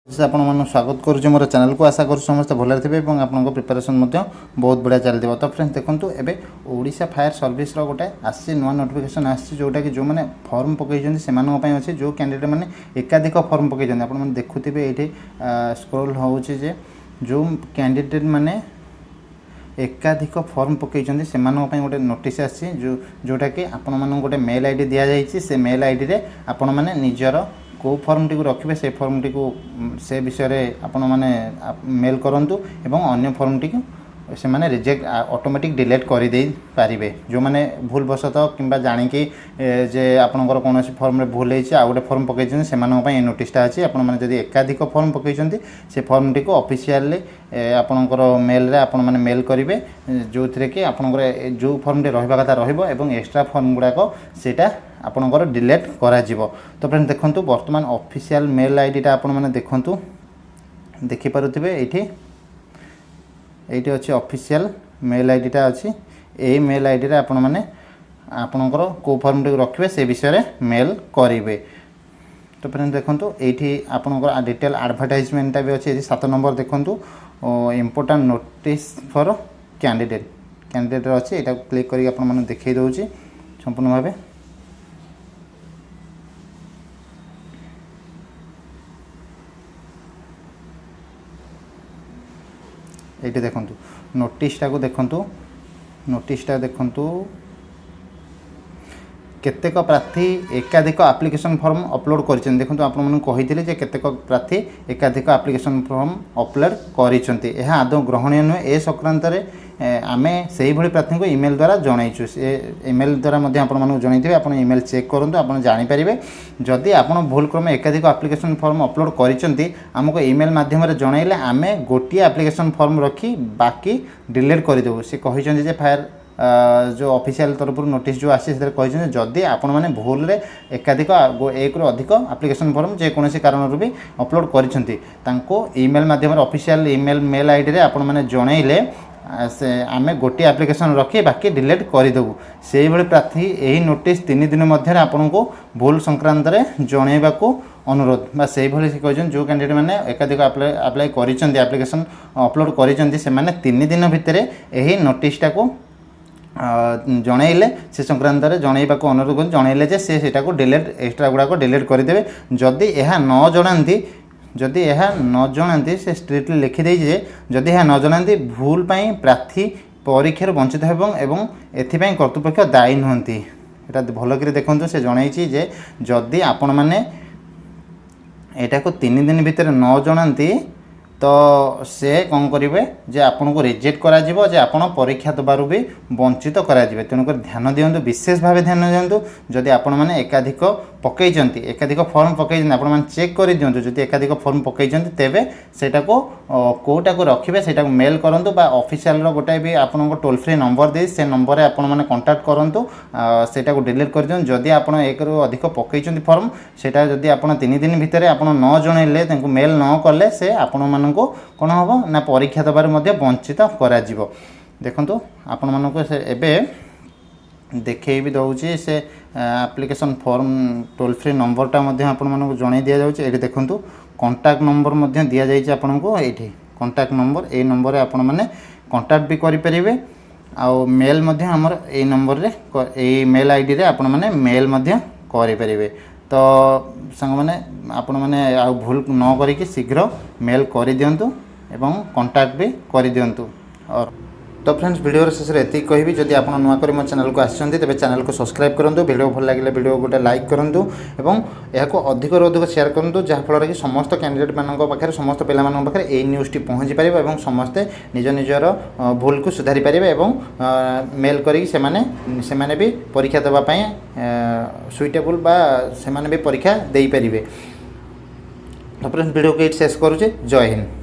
आपको स्वागत करुँच मोर चैनल को आशा कर समस्त भल थे और आपको प्रिपेरेसन बहुत बढ़िया चलती। तो फ्रेंड्स देखो एबे ओडिशा फायर सर्विस गोटे आसी नुआ नोटिफिकेशन आसी जोटा कि जो मैंने फॉर्म पकई से अच्छे जो कैंडिडेट मैंने एकाधिक फॉर्म पकई आप देखुवे ये स्क्रोल होचे जो कैंडिडेट मैंने एकाधिक फॉर्म पकई से गोटे नोटिस आसी जोटा कि आपण गोटे मेल आईडी दि जाइए से मेल आईडी रे आपण मैंने निजर को फॉर्म टी रखिए से फॉर्म टी से विषय आपण मैंने मेल करूँ एवं अन्य फॉर्म टी से मैंने रिजेक्ट ऑटोमेटिक डिलीट कर दे पारे जो मैंने भूल वशतः कि जाणिकी जे आपंकर कौन फॉर्म रे भूल होती आ गए फॉर्म पकई से नोटिसटा अच्छी आप एकाधिक फॉर्म पकई से फॉर्म टी को ऑफिशियली आपणकर मेल रे आपण मैंने मेल करेंगे जो थे कि आपंकर जो फॉर्म टी रहा कथा रहा एक्सट्रा फॉर्म गुड़ाक सेटा आपणकर डिलीट करा तो फ्रेंड्स देखो बर्तमान ऑफिशियल मेल आईडीटा आपण मैंने देखु देखिपे ये अच्छी ऑफिशियल मेल आईडीटा अच्छी यही मेल आईडी रे आपण मैंने आपणकर को फॉर्म टी रखिए से विषय मेल करेंगे। तो फ्रेंड्स देखो ये आपणकर डिटेल एडवर्टाइजमेंटा भी अच्छी 7 नंबर देखो इम्पोर्टेंट नोटिस फॉर कैंडिडेट अच्छी यहाँ क्लिक करके आपने देखई दूसरी संपूर्ण भाव ये देखु नोटिसटा को देखु केतेक प्रार्थी एकाधिक एप्लिकेशन फॉर्म अपलोड कर देखो आपते केतेक प्रार्थी एकाधिक एप्लिकेशन फॉर्म अपलोड कर आदौ ग्रहणीय नुहे ए संक्रांत आम से प्रार्थी को ईमेल द्वारा जनईचु ईमेल द्वारा आपको जनई आप ईमेल चेक करूँ आप जानीपारे जदि आप भूल क्रमे एकाधिक एप्लिकेशन फॉर्म अपलोड करमको ईमेल माध्यम जनइले आम गोटे एप्लिकेशन फॉर्म रखी बाकी डिलीट करदेबू सी कही फायर जो ऑफिशियल तरफ नोटिस जो आसी से जदि आपण मैंने भूल रे एकाधिक एक अधिक एप्लिकेशन फॉर्म जेकोसी कारण भी अपलोड कर ईमेल माध्यम ऑफिशियल ईमेल मेल आईडी रे आपण मैंने जनइले से आम गोटे एप्लिकेशन रखी बाकी डिलीट करदेबू से भाई प्रार्थी यही नोटिस 3 दिन मध्य आपन को भूल संक्रांत जनइबा को अनुरोध बा से कहते जो कैंडिडेट मैंने एकाधिक अप्लाई कर एप्लिकेशन अपलोड कर 3 दिन भितर यही नोटिसटा को जनइले से संक्रांत जनइबा को अनुरोध कर जनइले से डिलीट एक्सट्रा गुड़ाक डिलीट करदे जदि यह न जनाती जदि यह न जनाती से स्ट्रिक्टली लिखिदे जदि यह न जनाती भूल पाई प्रार्थी परीक्षार वंचित एवं एथिपाई कर्तृपक्ष दायी नुहति यहाँ भलक देखते से जनई जे जदि आपण मैंने यहाँ को 3 दिन भितर न जनाती तो से कौन करेंगे जे आपन को रिजेक्ट करा जिवो जे आपन परीक्षा दबारु भी वंचित करा जिवे तेणुक ध्यान दियंतु विशेष भाव ध्यान दियंतु जदि आपण मैंने एकाधिक पकई एकाधिक फॉर्म पकई आपण मैंने चेक कर दियंतु जदि एकाधिक फॉर्म पकई तेबे सेटा को कोटा को रखिबे सेटा को मेल करंतु बा ऑफिशियल रो गोटाए भी आपन को टोल फ्री नंबर दे से नंबर रे आपण मैंने कांटेक्ट करंतु सेटा को डिलीट कर दियंतु जदि आपण एक रो अधिक पकई फॉर्म सेटा जदि आपण 3 दिन भितर आपण न जणैले तांको मेल न करले से आपण मान को कौन हम ना परीक्षा दबार वंचित करा देखु आपण मानक एबे देखे भी दौची से एप्लिकेशन फॉर्म टोल फ्री नंबरटा आपको जन दि जाए ये देखु कांटेक्ट नंबर दि जाइए आपन को ये कांटेक्ट नंबर ये नंबर आपण मैंने कांटेक्ट भी करेंगे आउ मेल आमर ये नंबर रे ये मेल आईडी रे आपण मैंने मेल करेंगे तो सांग मैंने आपण मैंने आउ भूल न करिक शीघ्र मेल कर दिंतु एवं कांटेक्ट भी कर दिंतु। और तो फ्रेंड्स वीडियो शेष में ये कहि जदि आप नुआ कर मो चैनल को आसते तेज चैनल को सब्सक्राइब करूँ वीडियो भल लगे वीडियो गोटे लाइक करूँ और यह अधिक अधिक शेयर करूँ जहाँफल कि समस्त कैंडिडेट मान समस्त पिला पाखे यही न्यूज़टी पहुँची पार और समस्ते निज निजर भूल को सुधारी पारे और मेल करें भी परीक्षा देवाई सुइटेबल बा से भी परीक्षा दे पारे। तो फ्रेंड्स वीडियो को शेष करुचे। जय हिंद।